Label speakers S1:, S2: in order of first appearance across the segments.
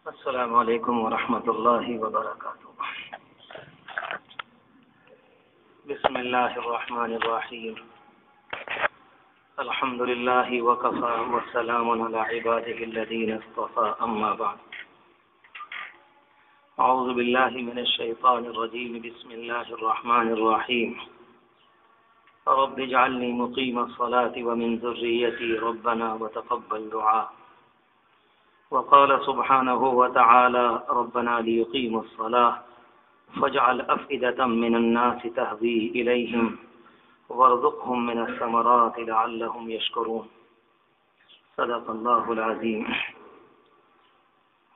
S1: السلام علیکم ورحمۃ اللہ وبرکاتہ۔ بسم اللہ الرحمن الرحیم۔ الحمد للہ وکفى والسلام علی عباده الذین اصطفى، اما بعد۔ اعوذ باللہ من الشیطان الرجیم، بسم اللہ الرحمن الرحیم۔ رب اجعلنی مقیم الصلاة ومن ذریتی ربنا وتقبل دعاء۔ وقال سبحانه وتعالى ربنا ليقيموا الصلاة فاجعل أفئدة من الناس تهوي إليهم وارزقهم من الثمرات لعلهم يشكرون۔ صدق الله العظيم۔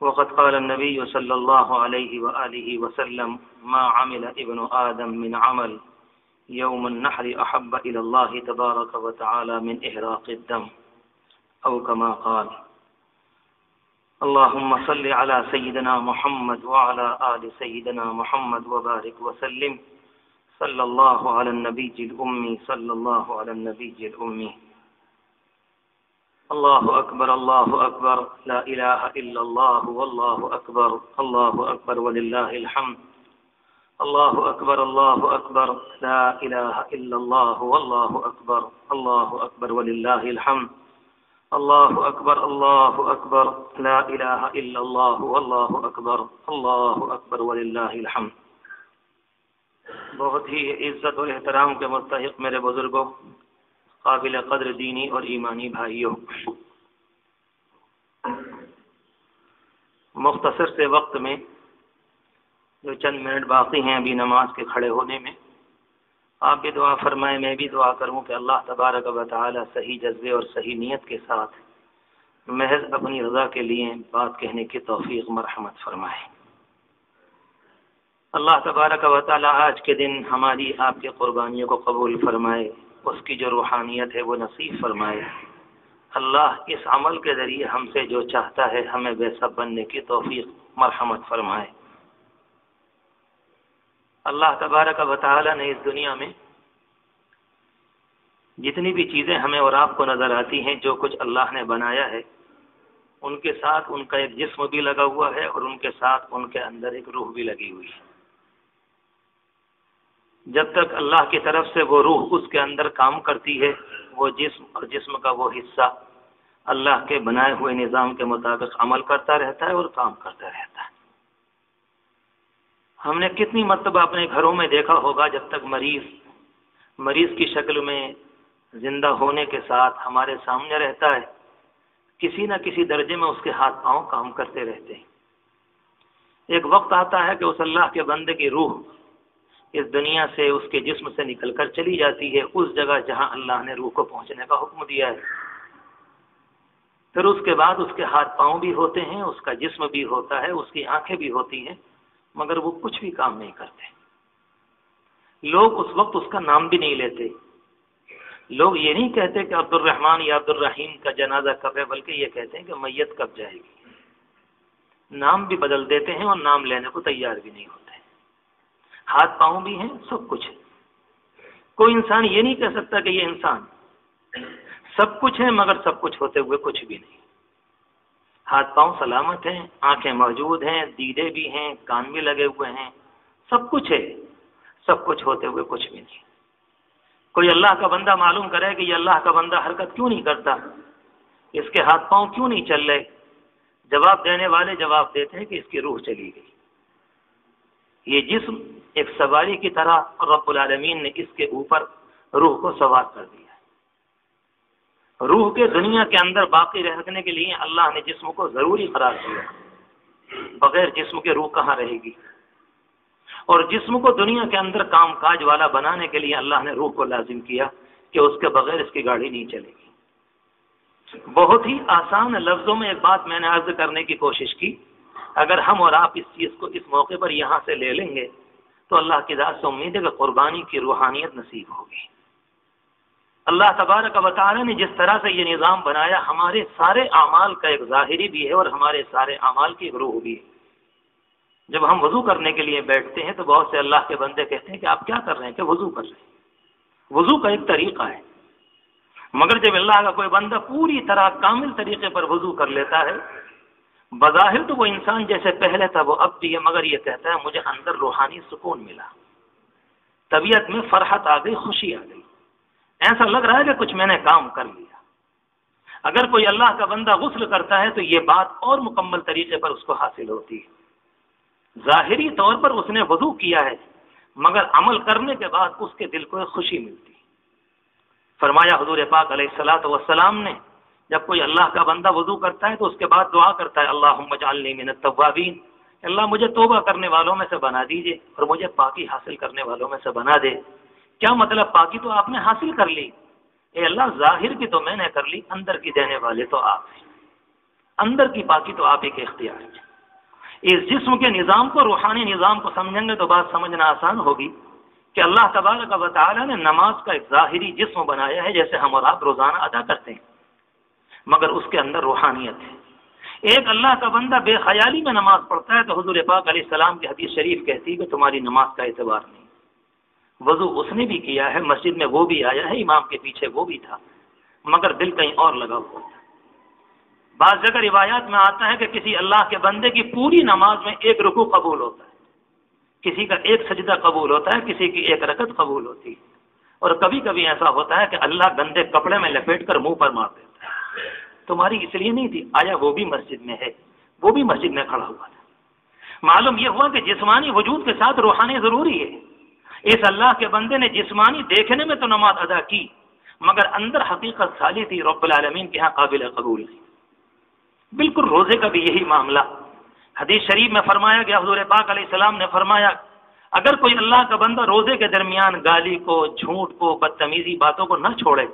S1: وقد قال النبي صلى الله عليه وآله وسلم ما عمل ابن آدم من عمل يوم النحر أحب إلى الله تبارك وتعالى من إحراق الدم، أو كما قال۔ اللهم صل على سيدنا محمد وعلى آل سيدنا محمد وبارك وسلم۔ صلى الله على النبي الأمي، صلى الله على النبي الأمي۔ الله أكبر الله أكبر، لا إله إلا الله والله أكبر، الله أكبر ولله الحمد۔ الله أكبر الله أكبر، لا إله إلا الله والله أكبر، الله أكبر ولله الحمد۔ الله أكبر الله أكبر، لا إله إلا الله والله أكبر، الله أكبر ولله الحمد۔ بہت ہی عزت اور احترام کے مستحق میرے بزرگوں، قابل قدر دینی اور ایمانی بھائیوں، مختصر سے وقت میں جو چند منٹ باقی ہیں ابھی نماز کے کھڑے ہونے میں، آپ بھی دعا فرمائیں، میں بھی دعا کروں کہ اللہ تبارک و تعالی صحیح جذبے اور صحیح نیت کے ساتھ محض اپنی رضا کے لیے بات کہنے کی توفیق مرحمت فرمائے۔ اللہ تبارک و تعالی آج کے دن ہماری آپ کی قربانیوں کو قبول فرمائے، اس کی جو روحانیت ہے وہ نصیب فرمائے۔ اللہ اس عمل کے ذریعے ہم سے جو چاہتا ہے ہمیں ویسا بننے کی توفیق مرحمت فرمائے۔ اللہ تبارک و تعالی نے اس دنیا میں جتنی بھی چیزیں ہمیں اور آپ کو نظر آتی ہیں، جو کچھ اللہ نے بنایا ہے، ان کے ساتھ ان کا ایک جسم بھی لگا ہوا ہے اور ان کے ساتھ ان کے اندر ایک روح بھی لگی ہوئی ہے۔ جب تک اللہ کی طرف سے وہ روح اس کے اندر کام کرتی ہے، وہ جسم اور جسم کا وہ حصہ اللہ کے بنائے ہوئے نظام کے مطابق عمل کرتا رہتا ہے اور کام کرتا رہتا ہے۔ ہم نے کتنی مرتبہ اپنے گھروں میں دیکھا ہوگا، جب تک مریض کی شکل میں زندہ ہونے کے ساتھ ہمارے سامنے رہتا ہے، کسی نہ کسی درجے میں اس کے ہاتھ پاؤں کام کرتے رہتے ہیں۔ ایک وقت آتا ہے کہ اس اللہ کے بندے کی روح اس دنیا سے، اس کے جسم سے نکل کر چلی جاتی ہے اس جگہ جہاں اللہ نے روح کو پہنچنے کا حکم دیا ہے۔ پھر اس کے بعد اس کے ہاتھ پاؤں بھی ہوتے ہیں، اس کا جسم بھی ہوتا ہے، اس کی آنکھیں بھی ہوتی ہیں، مگر وہ کچھ بھی کام نہیں کرتے۔ لوگ اس وقت اس کا نام بھی نہیں لیتے۔ لوگ یہ نہیں کہتے کہ عبد الرحمن یا عبد الرحیم کا جنازہ کب ہے، بلکہ یہ کہتے ہیں کہ میت کب جائے گی۔ نام بھی بدل دیتے ہیں اور نام لینے کو تیار بھی نہیں ہوتے۔ ہاتھ پاؤں بھی ہیں، سب کچھ ہے۔ کوئی انسان یہ نہیں کہہ سکتا کہ یہ انسان سب کچھ ہے، مگر سب کچھ ہوتے ہوئے کچھ بھی نہیں۔ ہاتھ پاؤں سلامت ہیں، آنکھیں موجود ہیں، دیدے بھی ہیں، کان بھی لگے ہوئے ہیں، سب کچھ ہے، سب کچھ ہوتے ہوئے کچھ بھی نہیں۔ کوئی اللہ کا بندہ معلوم کرے کہ یہ اللہ کا بندہ حرکت کیوں نہیں کرتا، اس کے ہاتھ پاؤں کیوں نہیں چل رہے؟ جواب دینے والے جواب دیتے ہیں کہ اس کی روح چلی گئی۔ یہ جسم ایک سواری کی طرح رب العالمین نے اس کے اوپر روح کو سوار کر دیا۔ روح کے دنیا کے اندر باقی رہنے کے لیے اللہ نے جسم کو ضروری قرار دیا۔ بغیر جسم کے روح کہاں رہے گی؟ اور جسم کو دنیا کے اندر کام کاج والا بنانے کے لیے اللہ نے روح کو لازم کیا کہ اس کے بغیر اس کی گاڑی نہیں چلے گی۔ بہت ہی آسان لفظوں میں ایک بات میں نے عرض کرنے کی کوشش کی، اگر ہم اور آپ اس چیز کو اس موقع پر یہاں سے لے لیں گے تو اللہ کی ذات سے امید ہے کہ قربانی کی روحانیت نصیب ہوگی۔ اللہ تبارک و تعالی نے جس طرح سے یہ نظام بنایا، ہمارے سارے اعمال کا ایک ظاہری بھی ہے اور ہمارے سارے اعمال کی ایک روح بھی ہے۔ جب ہم وضو کرنے کے لیے بیٹھتے ہیں تو بہت سے اللہ کے بندے کہتے ہیں کہ آپ کیا کر رہے ہیں؟ کہ وضو کر رہے ہیں۔ وضو کا ایک طریقہ ہے، مگر جب اللہ کا کوئی بندہ پوری طرح کامل طریقے پر وضو کر لیتا ہے، بظاہر تو وہ انسان جیسے پہلے تھا وہ اب بھی ہے، مگر یہ کہتا ہے مجھے اندر روحانی سکون ملا، طبیعت میں فرحت آ گئی، خوشی آ گئی، ایسا لگ رہا ہے کہ کچھ میں نے کام کر لیا۔ اگر کوئی اللہ کا بندہ غسل کرتا ہے تو یہ بات اور مکمل طریقے پر اس کو حاصل ہوتی ہے۔ ظاہری طور پر اس نے وضو کیا ہے، مگر عمل کرنے کے بعد اس کے دل کو ایک خوشی ملتی۔ فرمایا حضور پاک علیہ الصلوۃ والسلام نے جب کوئی اللہ کا بندہ وضو کرتا ہے تو اس کے بعد دعا کرتا ہے اللہم اجعلنی من التوابین، اللہ مجھے توبہ کرنے والوں میں سے بنا دیجئے اور مجھے پاکی حاصل کرنے والوں میں سے بنا دے۔ کیا مطلب؟ پاکی تو آپ نے حاصل کر لی، اے اللہ ظاہر کی تو میں نے کر لی، اندر کی دینے والے تو آپ ہیں، اندر کی پاکی تو آپ ہی کے اختیار میں۔ اس جسم کے نظام کو، روحانی نظام کو سمجھیں گے تو بات سمجھنا آسان ہوگی کہ اللہ تبارک و تعالی نے نماز کا ایک ظاہری جسم بنایا ہے جیسے ہم اور آپ روزانہ ادا کرتے ہیں، مگر اس کے اندر روحانیت ہے۔ ایک اللہ کا بندہ بے خیالی میں نماز پڑھتا ہے تو حضور پاک علیہ السلام کی حدیث شریف کہتی ہے کہ تمہاری نماز کا اعتبار نہیں۔ وضو اس نے بھی کیا ہے، مسجد میں وہ بھی آیا ہے، امام کے پیچھے وہ بھی تھا، مگر دل کہیں اور لگا ہوا تھا۔ بعض جگہ روایات میں آتا ہے کہ کسی اللہ کے بندے کی پوری نماز میں ایک رکوع قبول ہوتا ہے، کسی کا ایک سجدہ قبول ہوتا ہے، کسی کی ایک رکعت قبول ہوتی ہے، اور کبھی کبھی ایسا ہوتا ہے کہ اللہ گندے کپڑے میں لپیٹ کر منہ پر مار دیتا ہے، تمہاری اس لیے نہیں تھی، آیا وہ بھی مسجد میں ہے، وہ بھی مسجد میں کھڑا ہوا تھا۔ معلوم یہ ہوا کہ جسمانی وجود کے ساتھ روحانی ضروری ہے۔ اس اللہ کے بندے نے جسمانی دیکھنے میں تو نماز ادا کی، مگر اندر حقیقت خالی تھی، رب العالمین کے ہاں قابل قبول تھی۔ بالکل روزے کا بھی یہی معاملہ حدیث شریف میں فرمایا گیا، حضور پاک علیہ السلام نے فرمایا اگر کوئی اللہ کا بندہ روزے کے درمیان گالی کو، جھوٹ کو، بدتمیزی باتوں کو نہ چھوڑے،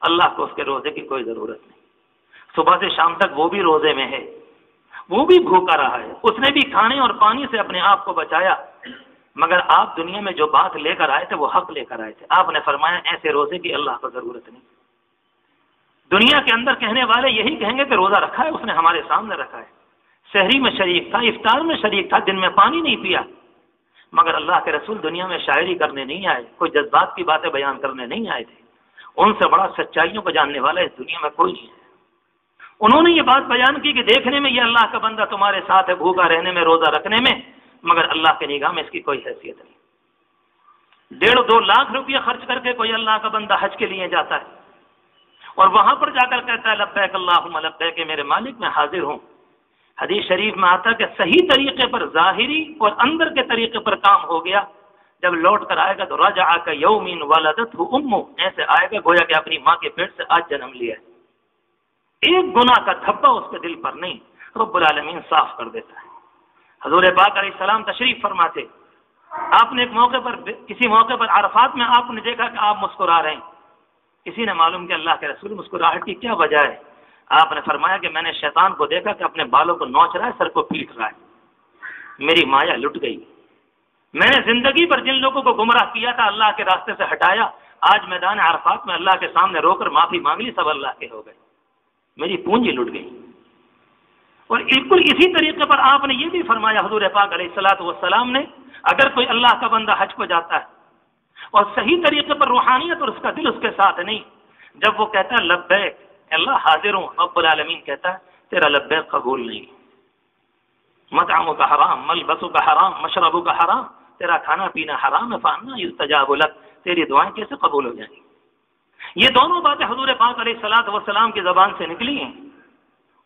S1: اللہ کو اس کے روزے کی کوئی ضرورت نہیں۔ صبح سے شام تک وہ بھی روزے میں ہے، وہ بھی بھوکا رہا ہے، اس نے بھی کھانے اور پانی سے اپنے آپ کو بچایا، مگر آپ دنیا میں جو بات لے کر آئے تھے وہ حق لے کر آئے تھے۔ آپ نے فرمایا ایسے روزے کی اللہ کو ضرورت نہیں۔ دنیا کے اندر کہنے والے یہی کہیں گے کہ روزہ رکھا ہے، اس نے ہمارے سامنے رکھا ہے، سحری میں شریک تھا، افطار میں شریک تھا، دن میں پانی نہیں پیا، مگر اللہ کے رسول دنیا میں شاعری کرنے نہیں آئے، کوئی جذبات کی باتیں بیان کرنے نہیں آئے تھے، ان سے بڑا سچائیوں کو جاننے والا اس دنیا میں کوئی نہیں ہے۔ انہوں نے یہ بات بیان کی کہ دیکھنے میں یہ اللہ کا بندہ تمہارے ساتھ ہے، بھوکا رہنے میں، روزہ رکھنے میں، مگر اللہ کے نگاہ میں اس کی کوئی حیثیت نہیں۔ 1.5-2 لاکھ روپیہ خرچ کر کے کوئی اللہ کا بندہ حج کے لیے جاتا ہے اور وہاں پر جا کر کہتا ہے لبیک اللہم لبیک، میرے مالک میں حاضر ہوں۔ حدیث شریف میں آتا ہے کہ صحیح طریقے پر، ظاہری اور اندر کے طریقے پر کام ہو گیا، جب لوٹ کر آئے گا تو رجع کیوم ولدتہ امہ، ایسے آئے گا گویا کہ اپنی ماں کے پیٹ سے آج جنم لیا ہے۔ ایک گناہ کا دھبا اس کے دل پر نہیں، رب العالمین صاف کر دیتا ہے۔ حضور پاک علیہ السلام تشریف فرماتے، آپ نے ایک موقع پر، کسی موقع پر عرفات میں آپ نے دیکھا کہ آپ مسکرا رہے ہیں، کسی نے معلوم کہ اللہ کے رسول مسکراہٹ کی کیا وجہ ہے؟ آپ نے فرمایا کہ میں نے شیطان کو دیکھا کہ اپنے بالوں کو نوچ رہا ہے، سر کو پیٹ رہا ہے، میری مایا لٹ گئی۔ میں نے زندگی پر جن لوگوں کو گمراہ کیا تھا اللہ کے راستے سے ہٹایا، آج میدان عرفات میں اللہ کے سامنے رو کر معافی مانگ لی، سب اللہ کے ہو گئے، میری پونجی لٹ گئی۔ اور بالکل اسی طریقے پر آپ نے یہ بھی فرمایا حضور پاک علیہ الصلوۃ والسلام نے، اگر کوئی اللہ کا بندہ حج کو جاتا ہے اور صحیح طریقے پر روحانیت اور اس کا دل اس کے ساتھ نہیں، جب وہ کہتا ہے لبیک اللہ حاضر ہوں، رب العالمین کہتا ہے تیرا لبیک قبول نہیں، مطعمک حرام، ملبسک حرام، مشربک حرام، تیرا کھانا پینا حرام ہے، فانا یستجاب لک، تیری دعائیں کیسے قبول ہو جائیں گی؟ یہ دونوں باتیں حضور پاک علیہ الصلوۃ والسلام کی زبان سے نکلی ہیں،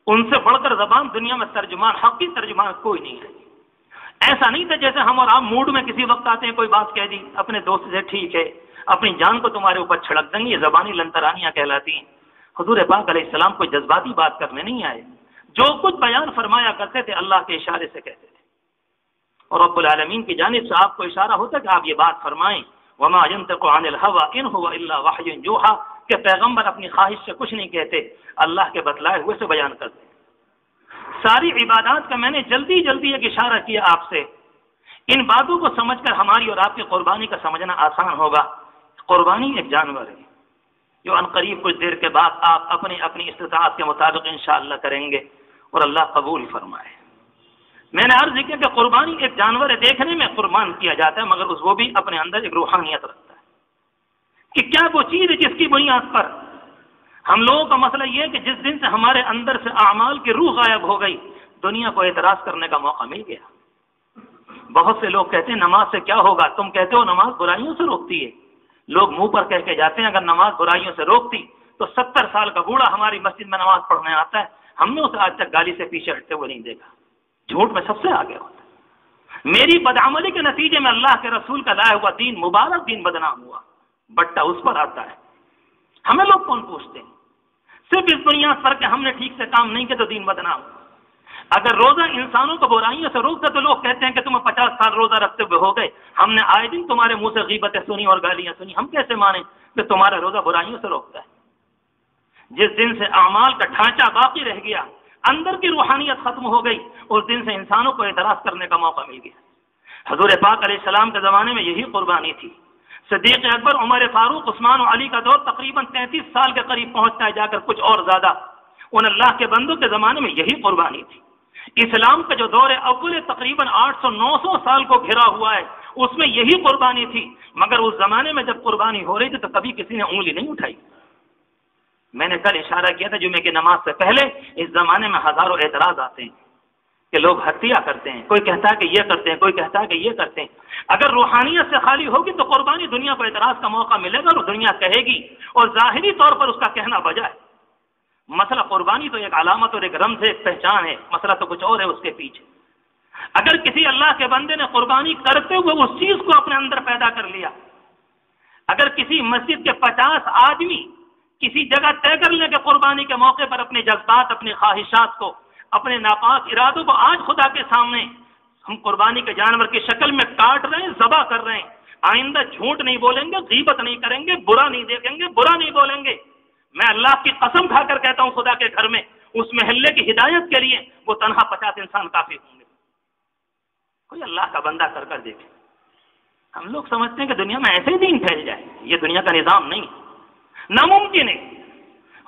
S1: ان سے بڑھ کر زبان دنیا میں ترجمان، حقی ترجمان کوئی نہیں ہے۔ ایسا نہیں تھا جیسے ہم اور آپ موڈ میں کسی وقت آتے ہیں، کوئی بات کہہ دی اپنے دوست سے، ٹھیک ہے، اپنی جان کو تمہارے اوپر چھڑک دیں گے، یہ زبانی لنترانیاں کہلاتی ہیں۔ حضور پاک علیہ السلام کوئی جذباتی بات کرنے نہیں آئے، جو کچھ بیان فرمایا کرتے تھے اللہ کے اشارے سے کہتے تھے، اور رب العالمین کی جانب سے آپ کو اشارہ ہوتا کہ آپ یہ بات فرمائیں، وما ينطق عن الهوى ان هو الا وحی یوحى، کہ پیغمبر اپنی خواہش سے کچھ نہیں کہتے، اللہ کے بتلائے ہوئے سے بیان کرتے۔ ساری عبادات کا میں نے جلدی جلدی ایک اشارہ کیا آپ سے، ان باتوں کو سمجھ کر ہماری اور آپ کی قربانی کا سمجھنا آسان ہوگا۔ قربانی ایک جانور ہے جو عنقریب کچھ دیر کے بعد آپ اپنی استطاعت کے مطابق انشاءاللہ کریں گے اور اللہ قبول فرمائے۔ میں نے عرض کیا کہ قربانی ایک جانور ہے، دیکھنے میں قربان کیا جاتا ہے، مگر وہ بھی اپنے اندر ایک روحانیت رکھتا ہے کہ کیا وہ چیز ہے جس کی بنیاد پر ہم لوگوں کا مسئلہ یہ ہے کہ جس دن سے ہمارے اندر سے اعمال کی روح غائب ہو گئی، دنیا کو اعتراض کرنے کا موقع مل گیا۔ بہت سے لوگ کہتے ہیں نماز سے کیا ہوگا، تم کہتے ہو نماز برائیوں سے روکتی ہے، لوگ منہ پر کہہ کے جاتے ہیں اگر نماز برائیوں سے روکتی تو 70 سال کا بوڑھا ہماری مسجد میں نماز پڑھنے آتا ہے، ہم نے اسے آج تک گالی سے پیچھے ہٹتے ہوئے نہیں دیکھا۔ جھوٹ میں سب سے آگے ہوتا ہے۔ میری بدعملی کے نتیجے میں اللہ کے رسول کا لایا ہوا دین، مبارک دین بدنام ہوا، بٹا اس پر آتا ہے۔ ہمیں لوگ کون پوچھتے ہیں؟ صرف اس بنیاد پر کہ ہم نے ٹھیک سے کام نہیں کیا تو دین بدنام۔ اگر روزہ انسانوں کو برائیوں سے روکتا تو لوگ کہتے ہیں کہ تمہیں 50 سال روزہ رکھتے ہوئے ہو گئے، ہم نے آئے دن تمہارے منہ سے غیبتیں سنی اور گالیاں سنی، ہم کیسے مانیں کہ تمہارا روزہ برائیوں سے روکتا ہے؟ جس دن سے اعمال کا ڈھانچہ باقی رہ گیا، اندر کی روحانیت ختم ہو گئی، اس دن سے انسانوں کو اعتراض کرنے کا موقع مل گیا۔ حضور پاک علیہ السلام کے زمانے میں یہی قربانی تھی۔ صدیق اکبر، عمر فاروق، عثمان و علی کا دور تقریباً 33 سال کے قریب پہنچتا ہے، جا کر کچھ اور زیادہ۔ ان اللہ کے بندوں کے زمانے میں یہی قربانی تھی۔ اسلام کا جو دور اول تقریباً 800-900 سال کو گھرا ہوا ہے، اس میں یہی قربانی تھی، مگر اس زمانے میں جب قربانی ہو رہی تھی تو کبھی کسی نے انگلی نہیں اٹھائی۔ میں نے کل اشارہ کیا تھا جمعے کی نماز سے پہلے، اس زمانے میں ہزاروں اعتراض آتے ہیں کہ لوگ ہتھیاں کرتے ہیں، کوئی کہتا ہے کہ یہ کرتے ہیں، کوئی کہتا ہے کہ یہ کرتے ہیں۔ اگر روحانیت سے خالی ہوگی تو قربانی دنیا کو اعتراض کا موقع ملے گا اور دنیا کہے گی، اور ظاہری طور پر اس کا کہنا بجائے۔ مسئلہ قربانی تو ایک علامت اور ایک رمز ہے، ایک پہچان ہے، مسئلہ تو کچھ اور ہے اس کے پیچھے۔ اگر کسی اللہ کے بندے نے قربانی کرتے ہوئے اس چیز کو اپنے اندر پیدا کر لیا، اگر کسی مسجد کے 50 آدمی کسی جگہ طے کر لیں کہ قربانی کے موقع پر اپنے جذبات، اپنی خواہشات کو، اپنے ناپاک ارادوں کو آج خدا کے سامنے ہم قربانی کے جانور کی شکل میں کاٹ رہے ہیں، ذبح کر رہے ہیں، آئندہ جھوٹ نہیں بولیں گے، غیبت نہیں کریں گے، برا نہیں دیکھیں گے، برا نہیں بولیں گے، میں اللہ کی قسم کھا کر کہتا ہوں خدا کے گھر میں اس محلے کی ہدایت کے لیے وہ تنہا 50 انسان کافی ہوں گے۔ کوئی اللہ کا بندہ کر کر دیکھے۔ ہم لوگ سمجھتے ہیں کہ دنیا میں ایسے ہی دین پھیل جائے، یہ دنیا کا نظام نہیں، ناممکن ہے۔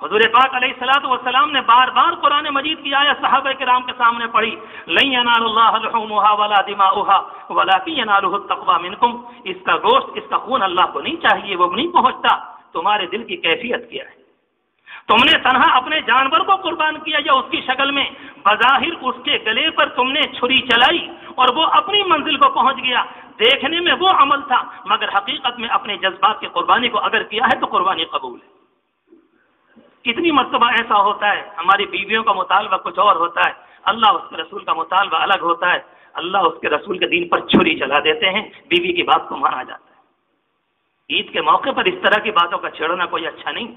S1: حضور پاک علیہ الصلوۃ والسلام نے بار بار قرآن مجید کی آیت صحابہ کرام کے سامنے پڑھی، لن ینال اللہ لحومها ولا دماؤها ولکن ینالہ التقوی منکم، اس کا گوشت، اس کا خون اللہ کو نہیں چاہیے، وہ نہیں پہنچتا، تمہارے دل کی کیفیت کیا ہے؟ تم نے تنہا اپنے جانور کو قربان کیا یا اس کی شکل میں بظاہر اس کے گلے پر تم نے چھری چلائی اور وہ اپنی منزل کو پہنچ گیا، دیکھنے میں وہ عمل تھا مگر حقیقت میں اپنے جذبات کی قربانی کو اگر کیا ہے تو قربانی قبول ہے۔ کتنی مرتبہ ایسا ہوتا ہے ہماری بیویوں کا مطالبہ کچھ اور ہوتا ہے، اللہ اس کے رسول کا مطالبہ الگ ہوتا ہے، اللہ اس کے رسول کے دین پر چھری چلا دیتے ہیں، بیوی کی بات کو مانا جاتا ہے۔ عید کے موقع پر اس طرح کی باتوں کا چھیڑنا کوئی اچھا نہیں۔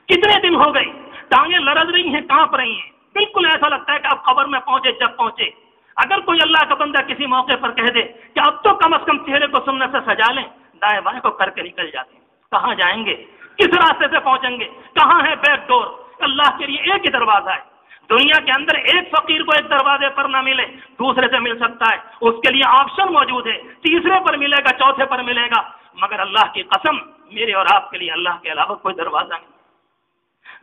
S1: کتنے دن ہو گئے، ٹانگیں لرز رہی ہیں، کانپ رہی ہیں، بالکل ایسا لگتا ہے کہ اب قبر میں پہنچے جب پہنچے۔ اگر کوئی اللہ کا بندہ کسی موقع پر کہہ دے کہ اب تو کم از کم چہرے کو سنت سے سجا لیں، دائیں بائیں کو کر کے نکل جاتے ہیں۔ کہاں جائیں گے؟ کس راستے سے پہنچیں گے؟ کہاں ہے بیک ڈور؟ اللہ کے لیے ایک ہی دروازہ ہے۔ دنیا کے اندر ایک فقیر کو ایک دروازے پر نہ ملے، دوسرے سے مل سکتا ہے، اس کے لیے آپشن موجود ہے، تیسرے پر ملے گا، چوتھے پر ملے گا، مگر اللہ کی قسم میرے اور آپ کے لیے اللہ کے علاوہ کوئی دروازہ نہیں۔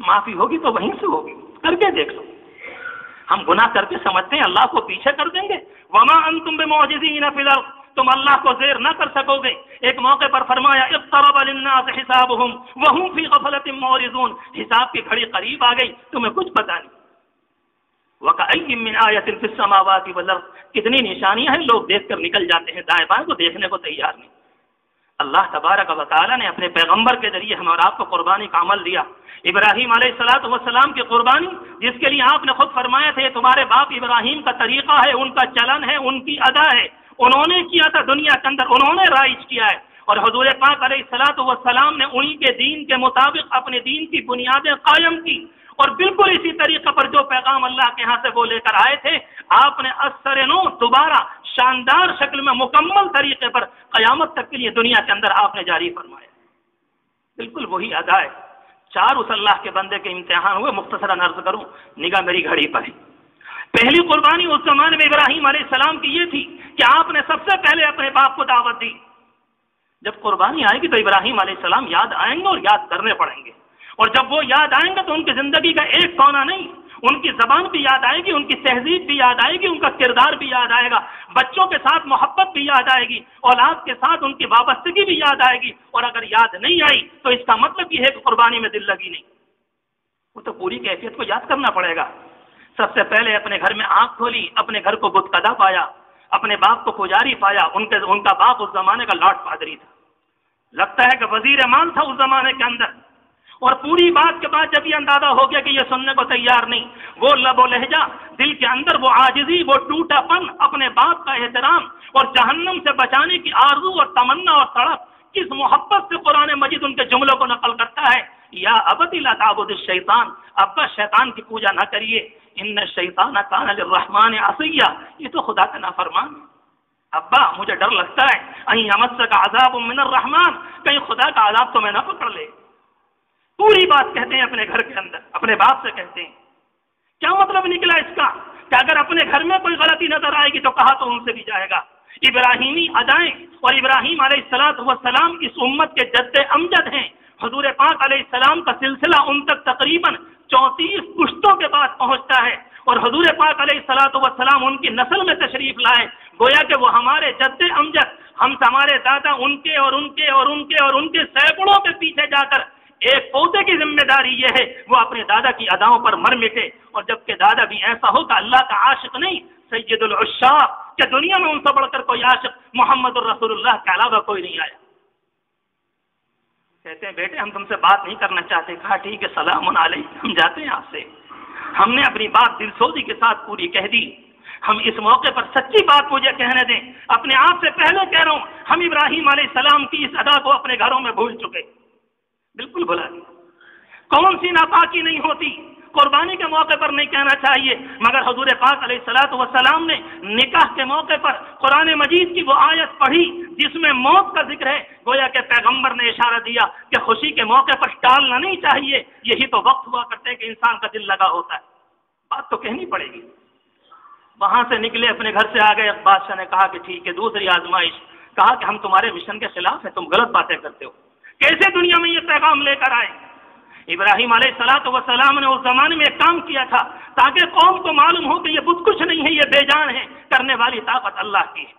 S1: معافی ہوگی تو وہیں سے ہوگی، کر کے دیکھ لو۔ ہم گناہ کر کے سمجھتے ہیں اللہ کو پیچھے کر دیں گے، وما انتم بمعجزین فی الارض، تم اللہ کو زیر نہ کر سکو گے۔ ایک موقع پر فرمایا اقترب للناس حسابهم وهم فی غفلۃ معرضون، حساب کی گھڑی قریب آ گئی، تمہیں کچھ پتہ نہیں۔ وکأی من آیۃ فی السماوات والارض، کتنی نشانیاں ہیں، لوگ دیکھ کر نکل جاتے ہیں، دائیں بائیں کو دیکھنے کو تیار نہیں۔ اللہ تبارک و تعالیٰ نے اپنے پیغمبر کے ذریعے ہم اور آپ کو قربانی کا عمل دیا۔ ابراہیم علیہ الصلوۃ والسلام کی قربانی، جس کے لیے آپ نے خود فرمایا تھا تمہارے باپ ابراہیم کا طریقہ ہے، ان کا چلن ہے، ان کی ادا ہے، انہوں نے کیا تھا دنیا کے اندر، انہوں نے رائج کیا ہے، اور حضور پاک علیہ الصلوۃ والسلام نے انہی کے دین کے مطابق اپنے دین کی بنیادیں قائم کی، اور بالکل اسی طریقے پر جو پیغام اللہ کے ہاں سے وہ لے کر آئے تھے، آپ نے اثر نو دوبارہ شاندار شکل میں مکمل طریقے پر قیامت تک کے لیے دنیا کے اندر آپ نے جاری فرمایا۔ بالکل وہی ادا ہے۔ 4 اس اللہ کے بندے کے امتحان ہوئے، مختصراً عرض کروں، نگاہ میری گھڑی پر ہے۔ پہلی قربانی اس زمانے میں ابراہیم علیہ السلام کی یہ تھی کہ آپ نے سب سے پہلے اپنے باپ کو دعوت دی۔ جب قربانی آئے گی تو ابراہیم علیہ السلام یاد آئیں گے اور یاد کرنے پڑیں گے، اور جب وہ یاد آئیں گے تو ان کی زندگی کا ایک کونا نہیں، ان کی زبان بھی یاد آئے گی، ان کی تہذیب بھی یاد آئے گی، ان کا کردار بھی یاد آئے گا، بچوں کے ساتھ محبت بھی یاد آئے گی، اولاد کے ساتھ ان کی وابستگی بھی یاد آئے گی، اور اگر یاد نہیں آئی تو اس کا مطلب یہ ہے کہ قربانی میں دل لگی نہیں۔ وہ تو پوری کیفیت کو یاد کرنا پڑے گا۔ سب سے پہلے اپنے گھر میں آنکھ کھولی، اپنے گھر کو بت کدا پایا، اپنے باپ کو پجاری پایا۔ ان کا باپ اس زمانے کا لاٹ پادری تھا، لگتا ہے کہ وزیر مال تھا اس زمانے کے اندر۔ اور پوری بات کے بعد جب یہ اندازہ ہو گیا کہ یہ سننے کو تیار نہیں، وہ لب و لہجہ، دل کے اندر وہ عاجزی، وہ ٹوٹا پن، اپنے باپ کا احترام اور جہنم سے بچانے کی آرزو اور تمنا اور تڑپ، کس محبت سے قرآن مجید ان کے جملوں کو نقل کرتا ہے، یا ابت لا تعبد الشیطان، ابا شیطان کی پوجا نہ کریے، ان الشیطان کان للرحمن عصیا، یہ تو خدا کا نافرمان ہے۔ ابا مجھے ڈر لگتا ہے ان یمسک عذاب من الرحمن، کہیں خدا کا عذاب تو میں نہ پکڑ لے۔ پوری بات کہتے ہیں اپنے گھر کے اندر، اپنے باپ سے کہتے ہیں۔ کیا مطلب نکلا اس کا کہ اگر اپنے گھر میں کوئی غلطی نظر آئے گی تو کہا تو ان سے بھی جائے گا۔ ابراہیمی ادائیں، اور ابراہیم علیہ السلام اس امت کے جد امجد ہیں۔ حضور پاک علیہ السلام کا سلسلہ ان تک تقریباً 34 پشتوں کے بعد پہنچتا ہے، اور حضور پاک علیہ السلام ان کی نسل میں تشریف لائے، گویا کہ وہ ہمارے جد امجد، ہم سے ہمارے دادا ان کے اور ان کے اور ان کے اور ان کے سینکڑوں کے پیچھے جا کر ایک پوتے کی ذمہ داری یہ ہے وہ اپنے دادا کی اداؤں پر مر مٹے، اور جبکہ دادا بھی ایسا ہوگا اللہ کا عاشق نہیں، سید العشاق، کہ دنیا میں ان سے بڑھ کر کوئی عاشق محمد الرسول اللہ کے علاوہ کوئی نہیں آیا۔ کہتے ہیں بیٹے ہم تم سے بات نہیں کرنا چاہتے، کہا ٹھیک ہے سلام علیکم، ہم جاتے ہیں آپ سے۔ ہم نے اپنی بات دل سوزی کے ساتھ پوری کہہ دی۔ ہم اس موقع پر سچی بات مجھے کہنے دیں، اپنے آپ سے پہلے کہہ رہا ہوں، ہم ابراہیم علیہ السلام کی اس ادا کو اپنے گھروں میں بھول چکے، بالکل بھلا دی۔ کون سی ناپاکی نہیں ہوتی، قربانی کے موقع پر نہیں کہنا چاہیے، مگر حضور پاک علیہ السلام نے نکاح کے موقع پر قرآن مجید کی وہ آیت پڑھی جس میں موت کا ذکر ہے، گویا کہ پیغمبر نے اشارہ دیا کہ خوشی کے موقع پر ٹالنا نہیں چاہیے، یہی تو وقت ہوا کرتے ہیں کہ انسان کا دل لگا ہوتا ہے، بات تو کہنی پڑے گی۔ وہاں سے نکلے اپنے گھر سے آ گئے، بادشاہ نے کہا کہ ٹھیک ہے دوسری آزمائش، کہا کہ ہم تمہارے مشن کے خلاف ہیں، تم غلط باتیں کرتے ہو، کیسے دنیا میں یہ پیغام لے کر آئے؟ ابراہیم علیہ السلام نے اس زمانے میں ایک کام کیا تھا تاکہ قوم کو معلوم ہو کہ یہ بت کچھ نہیں ہے، یہ بے جان ہے، کرنے والی طاقت اللہ کی ہے۔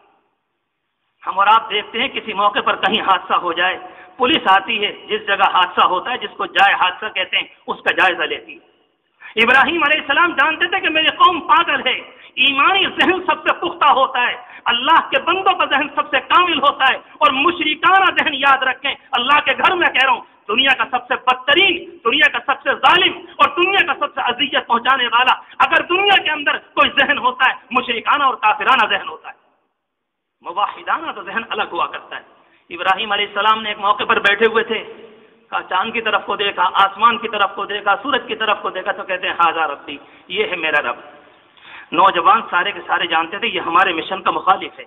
S1: ہم اور آپ دیکھتے ہیں کسی موقع پر کہیں حادثہ ہو جائے، پولیس آتی ہے، جس جگہ حادثہ ہوتا ہے جس کو جائے حادثہ کہتے ہیں اس کا جائزہ لیتی ہے۔ ابراہیم علیہ السلام جانتے تھے کہ میری قوم پاگل ہے، ایمانی ذہن سب سے پختہ ہوتا ہے، اللہ کے بندوں کا ذہن سب سے کامل ہوتا ہے، اور مشرکانہ ذہن یاد رکھیں، اللہ کے گھر میں کہہ رہا ہوں، دنیا کا سب سے بدترین، دنیا کا سب سے ظالم اور دنیا کا سب سے اذیت پہنچانے والا اگر دنیا کے اندر کوئی ذہن ہوتا ہے مشرکانہ اور کافرانہ ذہن ہوتا ہے، موحدانہ تو ذہن الگ ہوا کرتا ہے۔ ابراہیم علیہ السلام نے ایک موقع پر بیٹھے ہوئے تھے، کہا چاند کی طرف کو دیکھا، آسمان کی طرف کو دیکھا، سورج کی طرف کو دیکھا تو کہتے ہیں ھذا ربی، یہ ہے میرا رب۔ نوجوان سارے کے سارے جانتے تھے یہ ہمارے مشن کا مخالف ہے،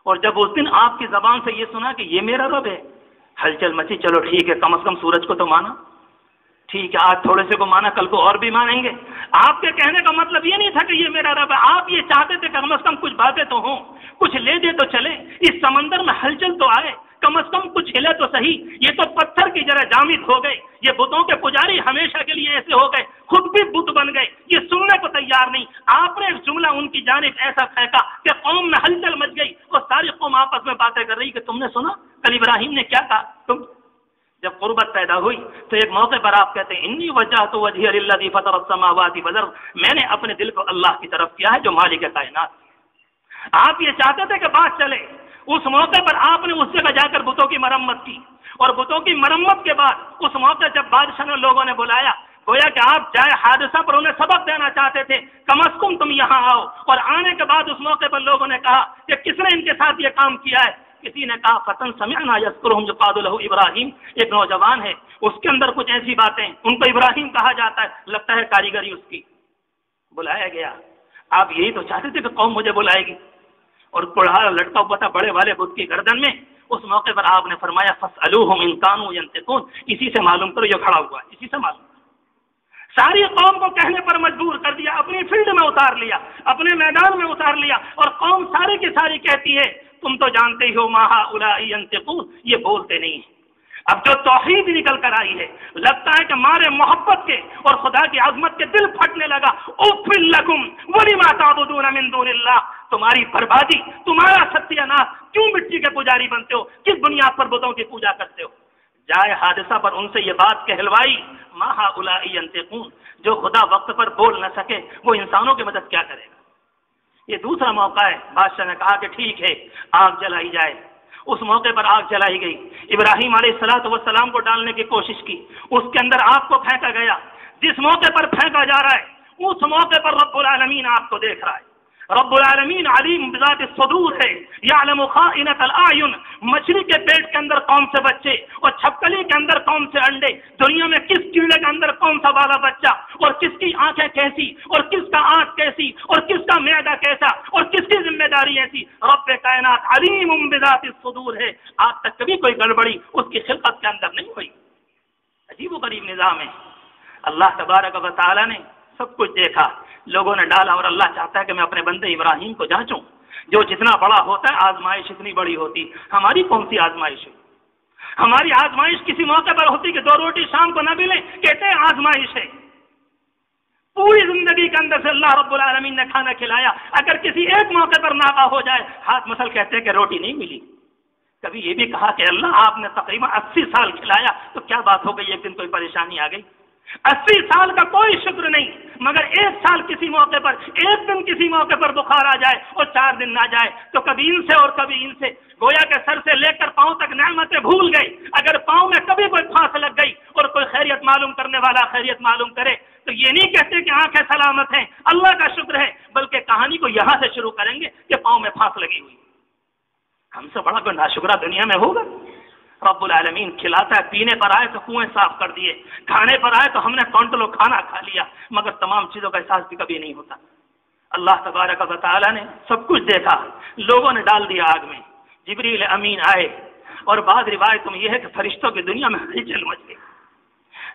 S1: اور جب اس دن آپ کی زبان سے یہ سنا کہ یہ میرا رب ہے، ہلچل مچی، چلو ٹھیک ہے کم از کم سورج کو تو مانا، ٹھیک ہے آج تھوڑے سے کو مانا، کل کو اور بھی مانیں گے۔ آپ کے کہنے کا مطلب یہ نہیں تھا کہ یہ میرا رب ہے، آپ یہ چاہتے تھے کہ کم از کم کچھ باتیں تو ہوں، کچھ لے دے تو چلے، اس سمندر میں ہلچل تو آئے، کم از کم کچھ ہلے تو صحیح، یہ تو پتھر کی جرہ جامد ہو گئے، یہ بتوں کے پجاری ہمیشہ کے لیے ایسے ہو گئے، خود بھی بت بن گئے، یہ سننے کو تیار نہیں۔ آپ نے ایک جملہ ان کی جانب ایسا پھینکا کہ قوم میں ہلچل مچ گئی، اور ساری قوم آپس میں باتیں کر رہی کہ تم نے سنا کل ابراہیم نے کیا کہا؟ تم جب قربت پیدا ہوئی تو ایک موقع پر آپ کہتے ہیں انی وجہت وجہی للذی فطر السماوات والارض، میں نے اپنے دل کو اللہ کی طرف کیا ہے جو مالک کائنات۔ آپ یہ چاہتے تھے کہ بات چلے، اس موقع پر آپ نے اس جگہ جا کر بتوں کی مرمت کی، اور بتوں کی مرمت کے بعد اس موقع جب بادشاہ نے لوگوں نے بلایا، گویا کہ آپ جائے حادثہ پر انہیں سبق دینا چاہتے تھے، کم از کم تم یہاں آؤ، اور آنے کے بعد اس موقع پر لوگوں نے کہا کہ کس نے ان کے ساتھ یہ کام کیا ہے؟ کسی نے کہا فتن سمعنا یذکرہم یقال لہ ابراہیم، ایک نوجوان ہے اس کے اندر کچھ ایسی باتیں، ان کو ابراہیم کہا جاتا ہے، لگتا ہے کاریگری اس کی۔ بلایا گیا، آپ یہی تو چاہتے تھے کہ قوم مجھے بلائے گی، اور بڑھا لٹکا ہوا تھا بڑے والے بت کی گردن میں، اس موقع پر آپ نے فرمایا فاسألوہم ان کانوا ینطقون، اسی سے معلوم کرو یہ کھڑا ہوا ہے، اسی سے معلوم۔ ساری قوم کو کہنے پر مجبور کر دیا، اپنی فیلڈ میں اتار لیا، اپنے میدان میں اتار لیا، اور قوم ساری کی ساری کہتی ہے تم تو جانتے ہی ہو ما ہؤلاء ینطقون، یہ بولتے نہیں ہیں۔ اب جو توحید نکل کر آئی ہے، لگتا ہے کہ مارے محبت کے اور خدا کی عظمت کے دل پھٹنے لگا۔ اف لکم ولما تعبدون من دون اللہ، تمہاری بربادی، تمہارا ستیہ ناش، کیوں مٹی کے پجاری بنتے ہو، کس بنیاد پر بتوں کی پوجا کرتے ہو؟ جائے حادثہ پر ان سے یہ بات کہلوائی، ما هؤلاء ينطقون، جو خدا وقت پر بول نہ سکے وہ انسانوں کی مدد کیا کرے گا۔ یہ دوسرا موقع ہے، بادشاہ نے کہا کہ ٹھیک ہے آگ جلائی جائے، اس موقع پر آگ جلائی گئی، ابراہیم علیہ السلام کو ڈالنے کی کوشش کی، اس کے اندر آگ کو پھینکا گیا، جس موقع پر پھینکا جا رہا ہے اس موقع پر رب العالمین آپ کو دیکھ رہا ہے۔ رب العالمین علیم بذات الصدور ہے، یعلم خائنۃ الاعین، مچھلی کے پیٹ کے اندر کون سے بچے اور چھپکلی کے اندر کون سے انڈے، دنیا میں کس کیڑے کے اندر کون سا والا بچہ، اور کس کی آنکھیں کیسی اور کس کا آنکھ کیسی اور کس کا معدہ کیسا اور کس کی ذمہ داری ایسی، رب کائنات علیم بذات الصدور ہے۔ آج تک کبھی کوئی گڑبڑی اس کی خلقت کے اندر نہیں ہوئی۔ عجیب و غریب نظام ہے۔ اللہ تبارک و تعالی نے سب کچھ دیکھا، لوگوں نے ڈالا، اور اللہ چاہتا ہے کہ میں اپنے بندے ابراہیم کو جانچوں۔ جو جتنا بڑا ہوتا ہے آزمائش اتنی بڑی ہوتی۔ ہماری کون سی آزمائش ہے؟ ہماری آزمائش کسی موقع پر ہوتی کہ 2 روٹی شام کو نہ ملے، کہتے ہیں آزمائش ہے۔ پوری زندگی کے اندر سے اللہ رب العالمین نے کھانا کھلایا، اگر کسی ایک موقع پر ناغہ ہو جائے ہاتھ مسل کہتے ہیں کہ روٹی نہیں ملی۔ کبھی یہ بھی کہا کہ اللہ آپ نے تقریباً 80 سال کھلایا تو کیا بات ہو گئی، ایک دن کوئی پریشانی آ گئی؟ 80 سال کا کوئی شکر نہیں، مگر 1 سال کسی موقع پر، ایک دن کسی موقع پر بخار آ جائے اور 4 دن نہ جائے تو کبھی ان سے اور کبھی ان سے، گویا کہ سر سے لے کر پاؤں تک نعمتیں بھول گئی۔ اگر پاؤں میں کبھی کوئی پھانس لگ گئی اور کوئی خیریت معلوم کرنے والا خیریت معلوم کرے تو یہ نہیں کہتے کہ آنکھیں سلامت ہیں، اللہ کا شکر ہے، بلکہ کہانی کو یہاں سے شروع کریں گے کہ پاؤں میں پھانس لگی ہوئی۔ ہم سے بڑا کوئی ناشکرا دنیا میں ہوگا؟ رب العالمین کھلاتا ہے، پینے پر آئے تو کنویں صاف کر دیے، کھانے پر آئے تو ہم نے کونٹلوں کھانا کھا لیا، مگر تمام چیزوں کا احساس بھی کبھی نہیں ہوتا۔ اللہ تبارک و تعالی نے سب کچھ دیکھا، لوگوں نے ڈال دیا آگ میں، جبریل امین آئے، اور بعض روایتوں میں یہ ہے کہ فرشتوں کی دنیا میں ہلچل مچ گئی۔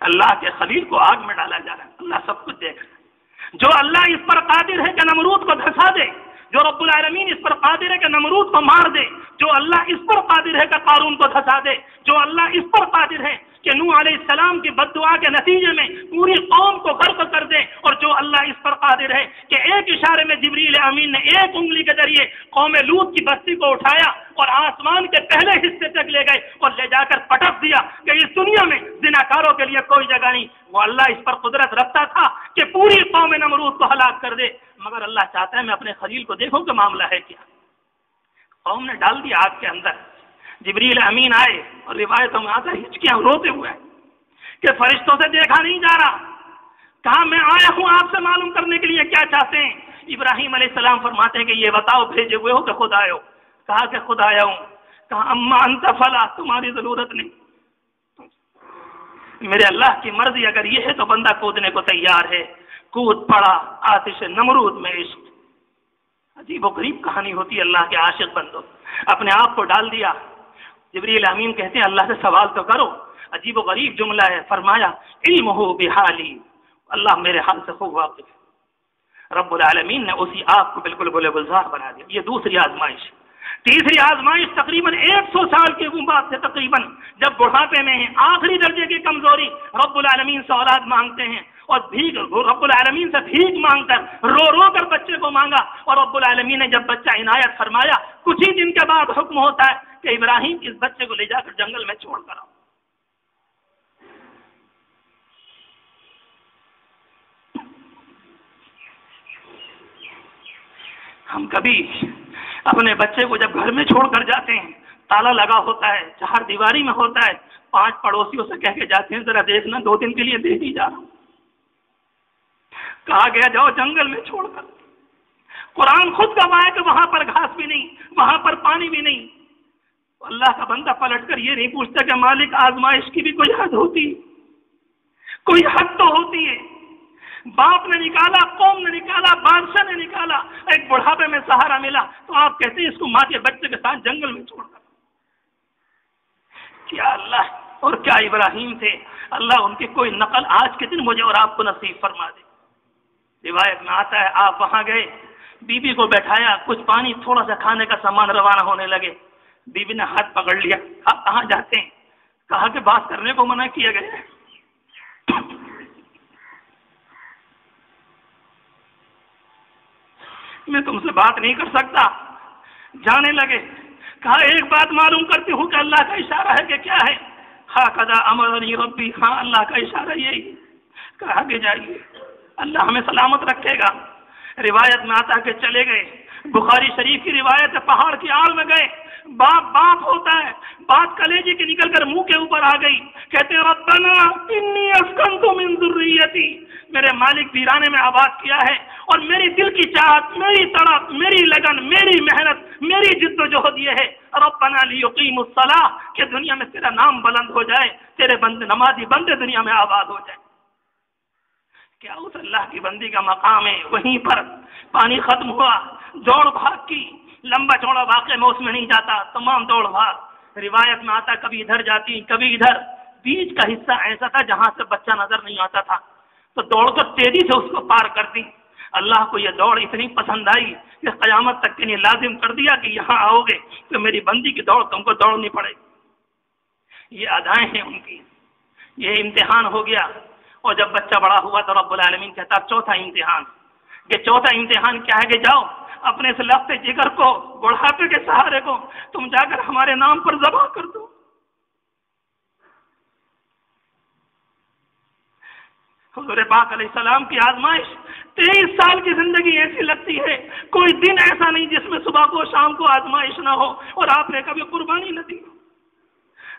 S1: اللہ کے خلیل کو آگ میں ڈالا جا رہا ہے، اللہ سب کچھ دیکھ رہا ہے۔ جو اللہ اس پر قادر ہے کہ نمرود کو دھسا دے، جو رب العالمین اس پر قادر ہے کہ نمرود کو مار دے، جو اللہ اس پر قادر ہے کہ قارون کو دھسا دے، جو اللہ اس پر قادر ہے کہ نوح علیہ السلام کی بد دعا کے نتیجے میں پوری قوم کو غرق کر دے، اور جو اللہ اس پر قادر ہے کہ ایک اشارے میں جبریل امین نے ایک انگلی کے ذریعے قوم لوط کی بستی کو اٹھایا اور آسمان کے پہلے حصے تک لے گئے اور لے جا کر پٹک دیا کہ اس دنیا میں زناکاروں کے لیے کوئی جگہ نہیں۔ وہ اللہ اس پر قدرت رکھتا تھا کہ پوری قوم نمرود کو ہلاک کر دے، مگر اللہ چاہتا ہے میں اپنے خلیل کو دیکھوں کہ معاملہ ہے کیا۔ قوم نے ڈال دیا آگ کے اندر، جبریل امین آئے، اور روایتوں میں آتا ہے ہچکیاں روتے ہوئے کہ فرشتوں سے دیکھا نہیں جا رہا، کہا میں آیا ہوں آپ سے معلوم کرنے کے لیے کیا چاہتے ہیں۔ ابراہیم علیہ السلام فرماتے ہیں کہ یہ بتاؤ بھیجے ہوئے ہو کہ خود آئے ہو؟ کہا کہ خود آیا ہوں۔ کہا اما انت فلا، تمہاری ضرورت نہیں، میرے اللہ کی مرضی اگر یہ ہے تو بندہ کودنے کو تیار ہے۔ کود پڑا آتش نمرود میں عشق۔ عجیب و غریب کہانی ہوتی ہے اللہ کے عاشق بندوں، اپنے آپ کو ڈال دیا۔ جبریل امین کہتے ہیں اللہ سے سوال تو کرو۔ عجیب و غریب جملہ ہے، فرمایا علمہ بحالی، اللہ میرے حال سے خوب واقف ہے۔ رب العالمین نے اسی آپ کو بالکل گلے گلزار بنا دیا۔ یہ دوسری آزمائش۔ تیسری آزمائش تقریباً 100 سال کے بعد سے، تقریباً جب بڑھاپے میں ہیں، آخری درجے کی کمزوری، رب العالمین سے اولاد مانگتے ہیں، اور رب العالمین سے بھیک مانگ کر رو رو کر بچے کو مانگا، اور رب العالمین نے جب بچہ عنایت فرمایا کچھ ہی دن کے بعد حکم ہوتا ہے کہ ابراہیم اس بچے کو لے جا کر جنگل میں چھوڑ کر آؤ۔ ہم کبھی اپنے بچے کو جب گھر میں چھوڑ کر جاتے ہیں، تالا لگا ہوتا ہے، 4 دیواری میں ہوتا ہے، 5 پڑوسیوں سے کہہ کے جاتے ہیں ذرا دیکھنا 2 دن کے لیے دے ہی جا رہا ہوں، کہا گیا جاؤ جنگل میں چھوڑ کر۔ قرآن خود گواہ ہے کہ وہاں پر گھاس بھی نہیں، وہاں پر پانی بھی نہیں۔ اللہ کا بندہ پلٹ کر یہ نہیں پوچھتا کہ مالک آزمائش کی بھی کوئی حد ہوتی ہے، کوئی حد تو ہوتی ہے۔ باپ نے نکالا، قوم نے نکالا، بادشاہ نے نکالا، ایک بڑھاپے میں سہارا ملا تو آپ کہتے ہیں اس کو ماں کے بچے کے ساتھ جنگل میں چھوڑ کر۔ کیا اللہ اور کیا ابراہیم تھے، اللہ ان کی کوئی نقل آج کے دن مجھے اور آپ کو نصیب فرما دے۔ روایت میں آتا ہے آپ وہاں گئے، بی بی کو بیٹھایا، کچھ پانی تھوڑا سا کھانے کا سامان روانہ ہونے لگے، بی بی نے ہاتھ پکڑ لیا، آپ کہاں جاتے ہیں؟ کہا کہ بات کرنے کو منع کیا گیا ہے۔ میں تم سے بات نہیں کر سکتا، جانے لگے۔ کہا ایک بات معلوم کرتی ہوں کہ اللہ کا اشارہ ہے کہ کیا ہے؟ ہاں قضا امرنی ربی، ہاں اللہ کا اشارہ یہی ہے۔
S2: کہا کہ جائیے اللہ ہمیں سلامت رکھے گا۔ روایت میں آتا کہ چلے گئے، بخاری شریف کی روایت ہے، پہاڑ کی آڑ میں گئے، باپ ہوتا ہے، بات کلیجے کی نکل کر منہ کے اوپر آ گئی، کہتے ہیں ربنا انی اسکنت من ذریتی، میرے مالک ویرانے میں آباد کیا ہے اور میری دل کی چاہت، میری تڑپ، میری لگن، میری محنت، میری جد و جہد یہ ہے ربنا لیقیموا الصلاۃ کہ دنیا میں تیرا نام بلند ہو جائے، تیرے بندے نمازی بندے دنیا میں آباد ہو جائے۔ کیا اس اللہ کی بندی کا مقام ہے؟ وہیں پر پانی ختم ہوا، دوڑ بھاگ کی، لمبا چوڑا واقعہ میں اس میں نہیں جاتا، تمام دوڑ بھاگ، روایت میں آتا کبھی ادھر جاتی کبھی ادھر، بیچ کا حصہ ایسا تھا جہاں سے بچہ نظر نہیں آتا تھا، تو دوڑ کر تیزی سے اس کو پار کر دی۔ اللہ کو یہ دوڑ اتنی پسند آئی کہ قیامت تک کے لیے لازم کر دیا کہ یہاں آؤ گے تو میری بندی کی دوڑ تم کو دوڑنی پڑے گی۔ یہ ادائیں ہیں ان کی، یہ امتحان ہو گیا۔ اور جب بچہ بڑا ہوا تو رب العالمین کہتا چوتھا امتحان، کہ چوتھا امتحان کیا ہے کہ جاؤ اپنے اس لفظ جگر کو، بڑھاپے کے سہارے کو تم جا کر ہمارے نام پر ذبح کر دو۔ حضور پاک علیہ السلام کی آزمائش، 23 سال کی زندگی ایسی لگتی ہے کوئی دن ایسا نہیں جس میں صبح کو شام کو آزمائش نہ ہو اور آپ نے کبھی قربانی نہ دی۔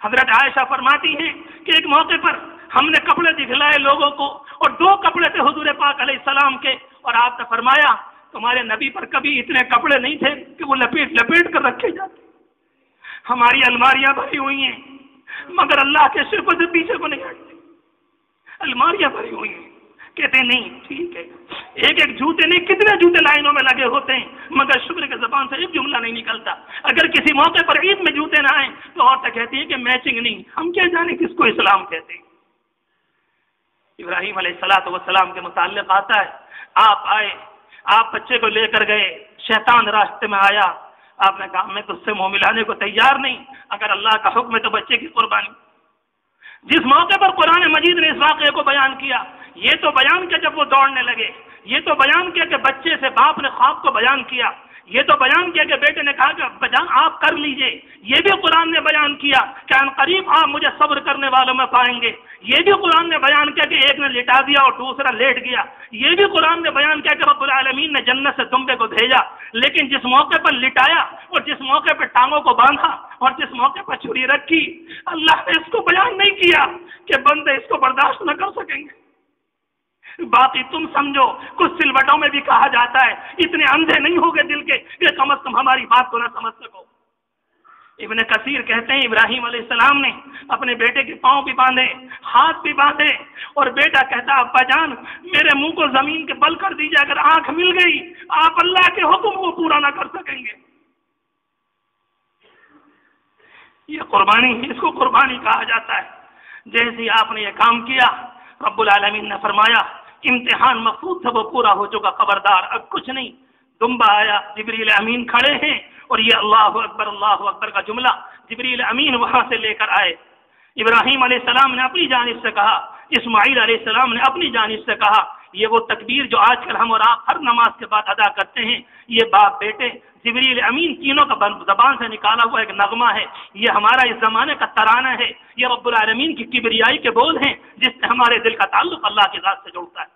S2: حضرت عائشہ فرماتی ہیں کہ ایک موقع پر ہم نے کپڑے دکھلائے لوگوں کو اور 2 کپڑے تھے حضور پاک علیہ السلام کے، اور آپ نے فرمایا تمہارے نبی پر کبھی اتنے کپڑے نہیں تھے کہ وہ لپیٹ کر رکھے جاتے۔ ہماری الماریاں بھری ہوئی ہیں مگر اللہ کے شرف سے پیچھے کو نہیں ہٹتی، الماریاں بھری ہوئی ہیں۔ کہتے ہیں نہیں ٹھیک ہے، ایک جوتے نہیں کتنے جوتے لائنوں میں لگے ہوتے ہیں مگر شکر کے زبان سے ایک جملہ نہیں نکلتا۔ اگر کسی موقع پر عید میں جوتے نہ آئیں تو عورتیں کہتی ہیں کہ میچنگ نہیں، ہم کیا جانے کس کو اسلام کہتے ہیں۔ ابراہیم علیہ السلام کے متعلق آتا ہے، آپ آئے، آپ بچے کو لے کر گئے، شیطان راستے میں آیا، آپ نے کہا میں تجھ سے منہ ملانے کو تیار نہیں، اگر اللہ کا حکم ہے تو بچے کی قربانی۔ جس موقع پر قرآن مجید نے اس واقعے کو بیان کیا، یہ تو بیان کیا جب وہ دوڑنے لگے، یہ تو بیان کیا کہ بچے سے باپ نے خواب کو بیان کیا، یہ تو بیان کیا کہ بیٹے نے کہا کہ بجان آپ کر لیجئے، یہ بھی قرآن نے بیان کیا کہ ان قریب آپ مجھے صبر کرنے والوں میں پائیں گے، یہ بھی قرآن نے بیان کیا کہ ایک نے لٹا دیا اور دوسرا لیٹ گیا، یہ بھی قرآن نے بیان کیا کہ رب العالمین نے جنت سے دمبے کو بھیجا، لیکن جس موقع پر لٹایا اور جس موقع پر ٹانگوں کو باندھا اور جس موقع پر چھری رکھی، اللہ نے اس کو بیان نہیں کیا کہ بندے اس کو برداشت نہ کر سکیں گے۔ باقی تم سمجھو، کچھ سلوٹوں میں بھی کہا جاتا ہے اتنے اندھے نہیں ہوگے دل کے کہ کم از کم ہماری بات کو نہ سمجھ سکو۔ ابن کثیر کہتے ہیں ابراہیم علیہ السلام نے اپنے بیٹے کے پاؤں بھی باندھے، ہاتھ بھی باندھے، اور بیٹا کہتا ابا جان میرے منہ کو زمین کے بل کر دیجیے، اگر آنکھ مل گئی آپ اللہ کے حکم کو پورا نہ کر سکیں گے۔ یہ قربانی، اس کو قربانی کہا جاتا ہے۔ جیسے آپ نے یہ کام کیا رب العالمین نے فرمایا امتحان مقصود تھا وہ پورا ہو چکا، خبردار اب کچھ نہیں۔ دمبا آیا، جبریل امین کھڑے ہیں اور یہ اللہ اکبر کا جملہ جبریل امین وہاں سے لے کر آئے۔ ابراہیم علیہ السلام نے اپنی جانب سے کہا، اسماعیل علیہ السلام نے اپنی جانب سے کہا۔ یہ وہ تکبیر جو آج کل ہم اور آپ ہر نماز کے بعد ادا کرتے ہیں، یہ باپ بیٹے جبریل امین تینوں کا زبان سے نکالا ہوا ایک نغمہ ہے، یہ ہمارا اس زمانے کا ترانہ ہے، یہ رب العالمین کی کبریائی کے بول ہیں جس سے ہمارے دل کا تعلق اللہ کی ذات سے جڑتا ہے۔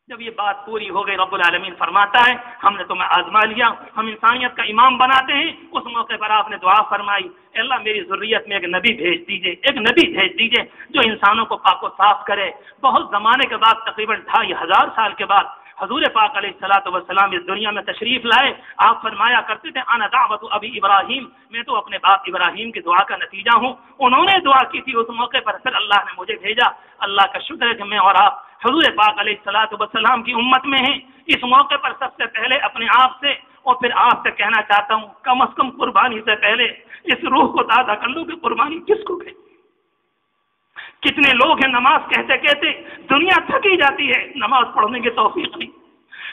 S2: جب یہ بات پوری ہو گئی رب العالمین فرماتا ہے ہم نے تمہیں آزما لیا، ہم انسانیت کا امام بناتے ہیں۔ اس موقع پر آپ نے دعا فرمائی، اے اللہ میری ذریت میں ایک نبی بھیج دیجئے، ایک نبی بھیج دیجئے جو انسانوں کو پاک و صاف کرے۔ بہت زمانے کے بعد تقریباً 2500 سال کے بعد حضور پاک علیہ السلام اس دنیا میں تشریف لائے۔ آپ فرمایا کرتے تھے انا دعوت ابی ابراہیم، میں تو اپنے باپ ابراہیم کی دعا کا نتیجہ ہوں، انہوں نے دعا کی تھی، اس موقع پر پھر اللہ نے مجھے بھیجا۔ اللہ کا شکر ہے کہ میں اور آپ حضور پاک علیہ السلام کی امت میں ہیں۔ اس موقع پر سب سے پہلے اپنے آپ سے اور پھر آپ سے کہنا چاہتا ہوں کم از کم قربانی سے پہلے اس روح کو تازہ کر لو کہ قربانی کس کو کہتے۔ کتنے لوگ ہیں نماز کہتے کہتے دنیا تھکی جاتی ہے، نماز پڑھنے کی توفیق نہیں۔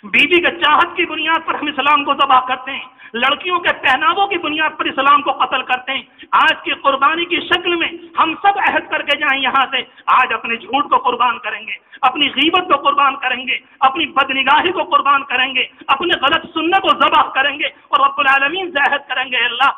S2: بیوی کے چاہت کی بنیاد پر ہم اسلام کو ذبح کرتے ہیں، لڑکیوں کے پہناووں کی بنیاد پر اسلام کو قتل کرتے ہیں۔ آج کی قربانی کی شکل میں ہم سب عہد کر کے جائیں یہاں سے، آج اپنے جھوٹ کو قربان کریں گے، اپنی غیبت کو قربان کریں گے، اپنی بدنگاہی کو قربان کریں گے، اپنے غلط سننے کو ذبح کریں گے اور رب العالمین سے عہد کریں گے اللہ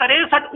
S2: 63